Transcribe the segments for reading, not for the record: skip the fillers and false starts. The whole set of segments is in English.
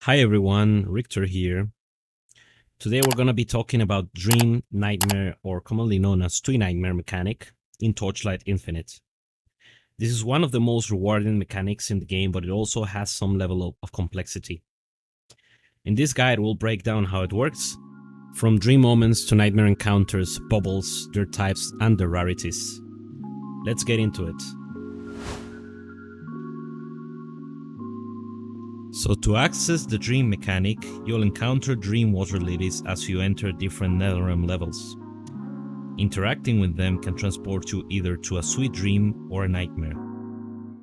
Hi everyone, Richter here. Today we're going to be talking about Dream, Nightmare, or commonly known as Twin Nightmare mechanic in Torchlight Infinite. This is one of the most rewarding mechanics in the game, but it also has some level of complexity. In this guide we'll break down how it works, from Dream Omens to Nightmare encounters, bubbles, their types, and their rarities. Let's get into it. So to access the Dream mechanic, you'll encounter Dream Water Lilies as you enter different Netherrealm levels. Interacting with them can transport you either to a sweet dream or a nightmare.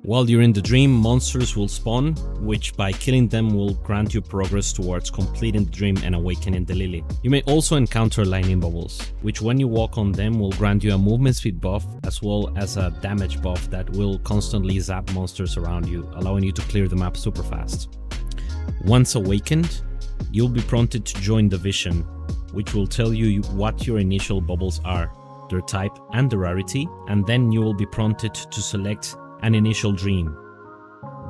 While you're in the dream, monsters will spawn, which by killing them will grant you progress towards completing the dream and awakening the lily. You may also encounter lightning bubbles, which when you walk on them will grant you a movement speed buff as well as a damage buff that will constantly zap monsters around you, allowing you to clear the map super fast. Once awakened, you'll be prompted to join the vision, which will tell you what your initial bubbles are, their type and the rarity, and then you will be prompted to select an initial dream.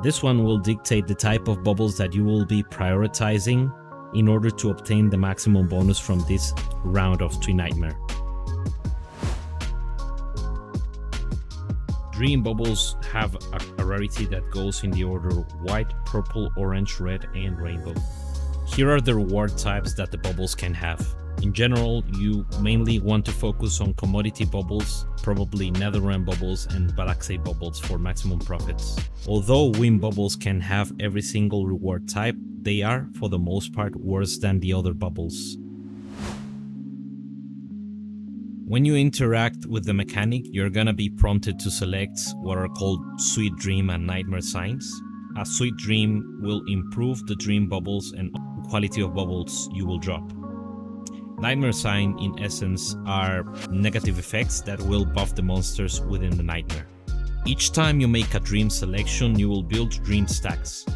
This one will dictate the type of bubbles that you will be prioritizing in order to obtain the maximum bonus from this round of Twin Nightmare. Dream bubbles have a rarity that goes in the order white, purple, orange, red, and rainbow. Here are the reward types that the bubbles can have. In general, you mainly want to focus on commodity bubbles, probably Netherrealm bubbles and Galaxy bubbles for maximum profits. Although wind bubbles can have every single reward type, they are, for the most part, worse than the other bubbles. When you interact with the mechanic, you're gonna be prompted to select what are called Sweet Dream and Nightmare signs. A Sweet Dream will improve the dream bubbles and quality of bubbles you will drop. Nightmare sign, in essence, are negative effects that will buff the monsters within the nightmare. Each time you make a dream selection, you will build dream stacks.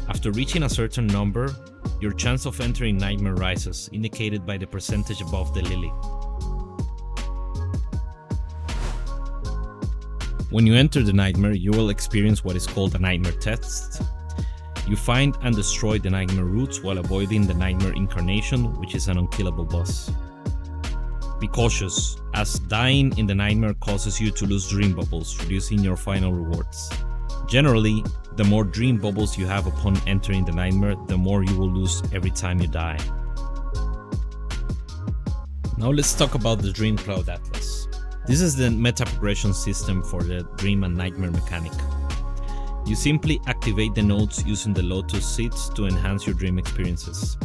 After reaching a certain number, your chance of entering nightmare rises, indicated by the percentage above the lily. When you enter the nightmare, you will experience what is called a nightmare test. You find and destroy the nightmare roots while avoiding the nightmare incarnation, which is an unkillable boss. Be cautious, as dying in the nightmare causes you to lose dream bubbles, reducing your final rewards. Generally, the more dream bubbles you have upon entering the nightmare, the more you will lose every time you die. Now let's talk about the Dream Cloud Atlas. This is the meta progression system for the Dream and Nightmare mechanic. You simply activate the nodes using the Lotus seeds to enhance your dream experiences.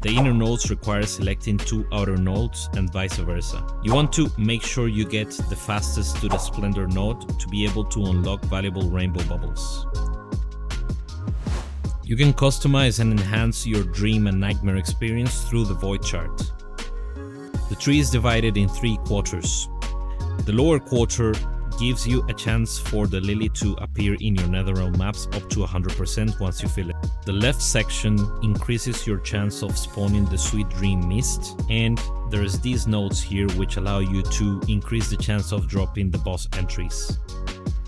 The inner nodes require selecting two outer nodes and vice versa. You want to make sure you get the fastest to the Splendor node to be able to unlock valuable rainbow bubbles. You can customize and enhance your dream and nightmare experience through the Void chart. The tree is divided in 3 quarters. The lower quarter gives you a chance for the lily to appear in your Netherrealm maps up to 100% once you fill it. The left section increases your chance of spawning the Sweet Dream Mist, and there's these nodes here which allow you to increase the chance of dropping the boss entries.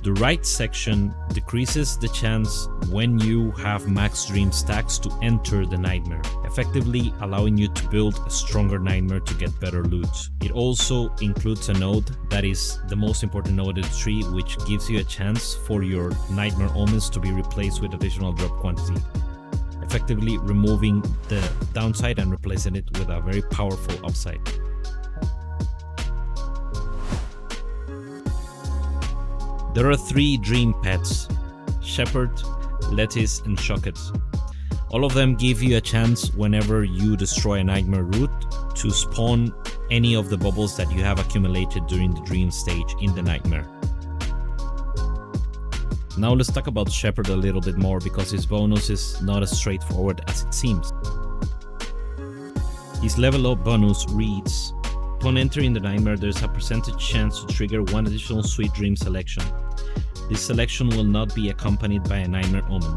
The right section decreases the chance when you have max dream stacks to enter the nightmare, effectively allowing you to build a stronger nightmare to get better loot. It also includes a node that is the most important node in the tree, which gives you a chance for your nightmare omens to be replaced with additional drop quantity, effectively removing the downside and replacing it with a very powerful upside. There are 3 dream pets: Shepherd, Lettuce, and Shocket. All of them give you a chance whenever you destroy a nightmare root to spawn any of the bubbles that you have accumulated during the dream stage in the nightmare. Now let's talk about Shepherd a little bit more, because his bonus is not as straightforward as it seems. His level up bonus reads: upon entering the nightmare, there's a percentage chance to trigger 1 additional Sweet Dream selection. This selection will not be accompanied by a nightmare omen.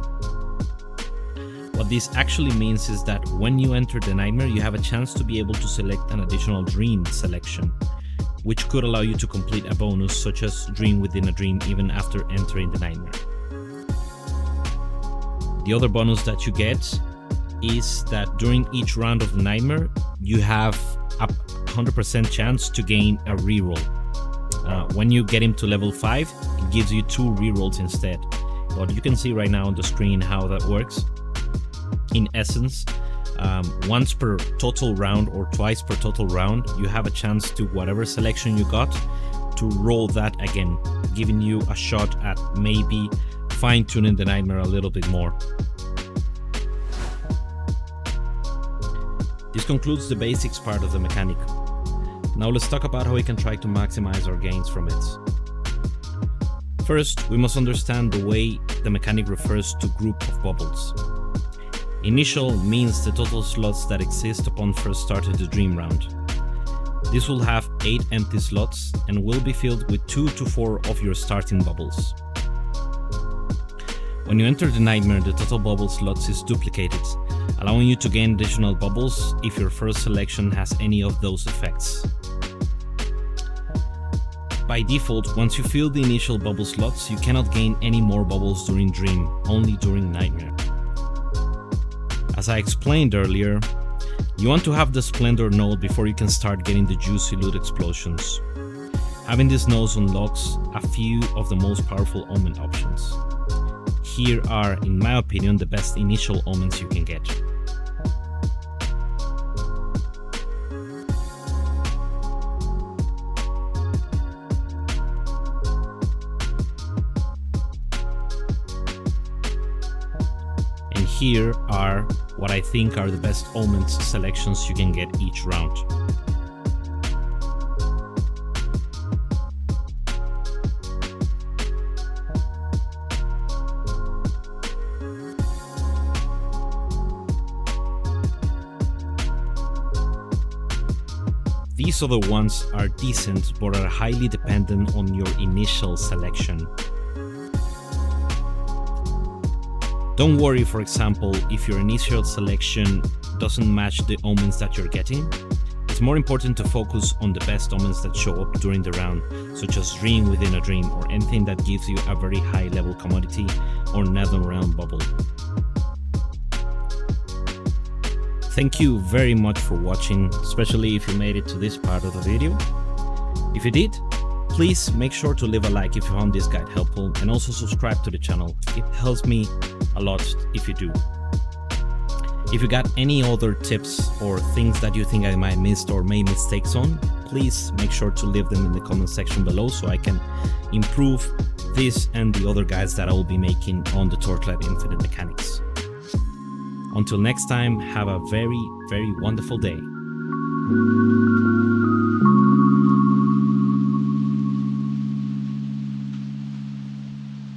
What this actually means is that when you enter the nightmare, you have a chance to be able to select an additional dream selection, which could allow you to complete a bonus such as Dream Within a Dream even after entering the nightmare. The other bonus that you get is that during each round of the nightmare, you have a 100% chance to gain a reroll. When you get him to level 5, it gives you 2 rerolls instead. But you can see right now on the screen how that works. In essence, once per total round or twice per total round, you have a chance to whatever selection you got to roll that again, giving you a shot at maybe fine-tuning the nightmare a little bit more. This concludes the basics part of the mechanic. Now let's talk about how we can try to maximize our gains from it. First, we must understand the way the mechanic refers to group of bubbles. Initial means the total slots that exist upon first start of the dream round. This will have 8 empty slots and will be filled with 2 to 4 of your starting bubbles. When you enter the nightmare, the total bubble slots is duplicated, allowing you to gain additional bubbles if your first selection has any of those effects. By default, once you fill the initial bubble slots, you cannot gain any more bubbles during Dream, only during Nightmare. As I explained earlier, you want to have the Splendor node before you can start getting the juicy loot explosions. Having this node unlocks a few of the most powerful Omen options. Here are, in my opinion, the best initial Omens you can get. And here are what I think are the best Omens selections you can get each round. These other ones are decent but are highly dependent on your initial selection. Don't worry, for example, if your initial selection doesn't match the omens that you're getting. It's more important to focus on the best omens that show up during the round, such as Dream within a Dream or anything that gives you a very high level commodity or nether round bubble. Thank you very much for watching, especially if you made it to this part of the video. If you did, please make sure to leave a like if you found this guide helpful and also subscribe to the channel. It helps me a lot if you do. If you got any other tips or things that you think I might have missed or made mistakes on, please make sure to leave them in the comment section below so I can improve this and the other guides that I will be making on the Torchlight Infinite mechanics. Until next time, have a very, very wonderful day.